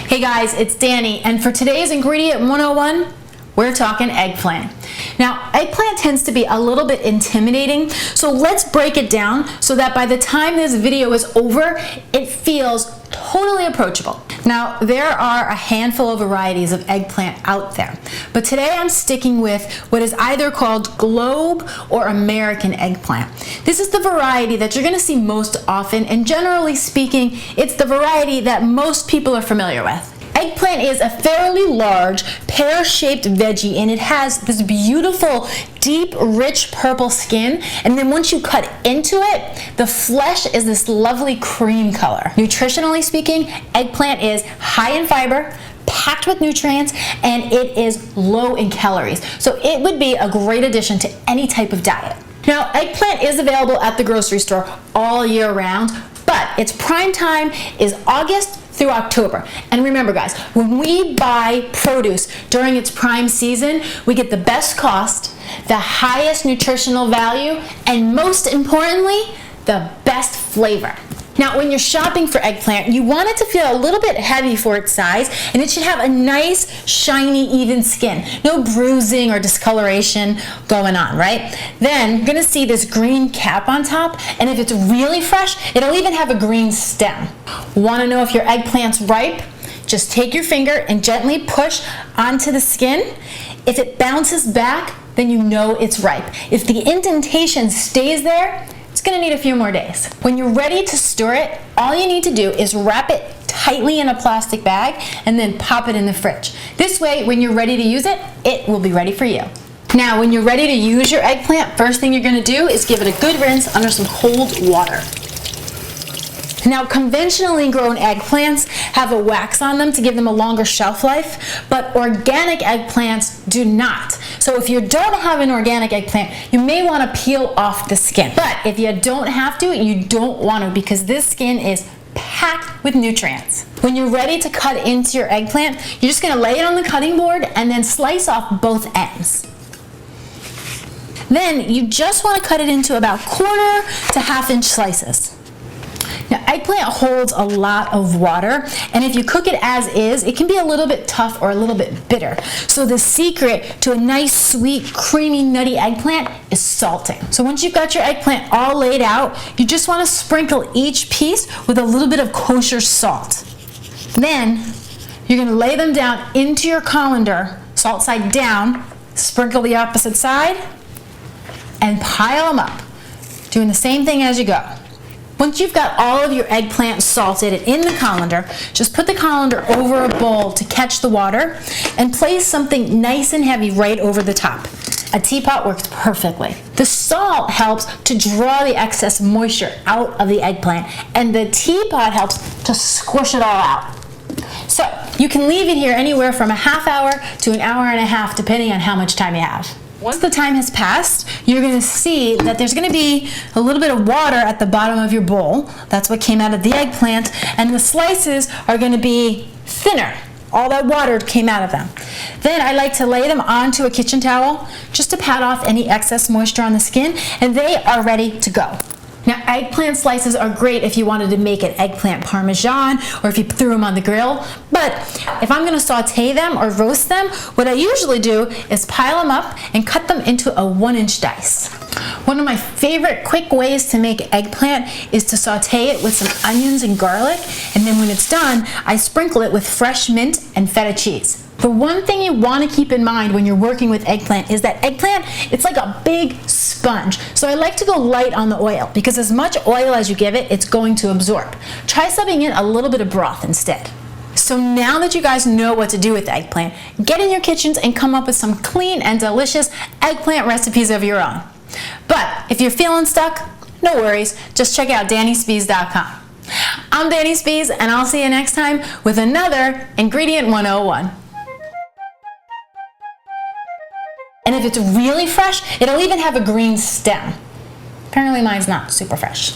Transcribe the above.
Hey guys, it's Danny, and for today's Ingredient 101, we're talking eggplant. Now, eggplant tends to be a little bit intimidating, so let's break it down so that by the time this video is over, it feels totally approachable. Now, there are a handful of varieties of eggplant out there, but today I'm sticking with what is either called globe or American eggplant. This is the variety that you're going to see most often, and generally speaking, it's the variety that most people are familiar with. Eggplant is a fairly large, pear-shaped veggie, and it has this beautiful, deep, rich purple skin, and then once you cut into it, the flesh is this lovely cream color. Nutritionally speaking, eggplant is high in fiber, packed with nutrients, and it is low in calories, so it would be a great addition to any type of diet. Now, eggplant is available at the grocery store all year round, but its prime time is August through October. And remember guys, when we buy produce during its prime season, we get the best cost, the highest nutritional value, and most importantly, the best flavor. Now, when you're shopping for eggplant, you want it to feel a little bit heavy for its size, and it should have a nice, shiny, even skin. No bruising or discoloration going on, right? Then you're gonna see this green cap on top, and if it's really fresh, it'll even have a green stem. Wanna know if your eggplant's ripe? Just take your finger and gently push onto the skin. If it bounces back, then you know it's ripe. If the indentation stays there, it's gonna need a few more days. When you're ready to store it, all you need to do is wrap it tightly in a plastic bag and then pop it in the fridge. This way, when you're ready to use it, it will be ready for you. Now, when you're ready to use your eggplant, first thing you're gonna do is give it a good rinse under some cold water. Now, conventionally grown eggplants have a wax on them to give them a longer shelf life, but organic eggplants do not. So if you don't have an organic eggplant, you may want to peel off the skin. But if you don't have to, you don't want to, because this skin is packed with nutrients. When you're ready to cut into your eggplant, you're just going to lay it on the cutting board and then slice off both ends. Then you just want to cut it into about 1/4 to 1/2 inch slices. Now, eggplant holds a lot of water, and if you cook it as is, it can be a little bit tough or a little bit bitter. So the secret to a nice, sweet, creamy, nutty eggplant is salting. So once you've got your eggplant all laid out, you just want to sprinkle each piece with a little bit of kosher salt. Then you're going to lay them down into your colander, salt side down, sprinkle the opposite side, and pile them up, doing the same thing as you go. Once you've got all of your eggplant salted and in the colander, just put the colander over a bowl to catch the water and place something nice and heavy right over the top. A teapot works perfectly. The salt helps to draw the excess moisture out of the eggplant, and the teapot helps to squish it all out. So you can leave it here anywhere from a 1/2 hour to an 1.5 hours, depending on how much time you have. Once the time has passed, you're going to see that there's going to be a little bit of water at the bottom of your bowl. That's what came out of the eggplant, and the slices are going to be thinner. All that water came out of them. Then I like to lay them onto a kitchen towel just to pat off any excess moisture on the skin, and they are ready to go. Now, eggplant slices are great if you wanted to make an eggplant parmesan or if you threw them on the grill, but if I'm gonna saute them or roast them, what I usually do is pile them up and cut them into a 1-inch dice. One of my favorite quick ways to make eggplant is to saute it with some onions and garlic, and then when it's done, I sprinkle it with fresh mint and feta cheese. The one thing you want to keep in mind when you're working with eggplant is that eggplant, it's like a big sponge. So I like to go light on the oil, because as much oil as you give it, it's going to absorb. Try subbing in a little bit of broth instead. So now that you guys know what to do with eggplant, get in your kitchens and come up with some clean and delicious eggplant recipes of your own. But if you're feeling stuck, no worries, just check out DannySpees.com. I'm Danny Spees, and I'll see you next time with another Ingredient 101. And if it's really fresh, it'll even have a green stem. Apparently mine's not super fresh.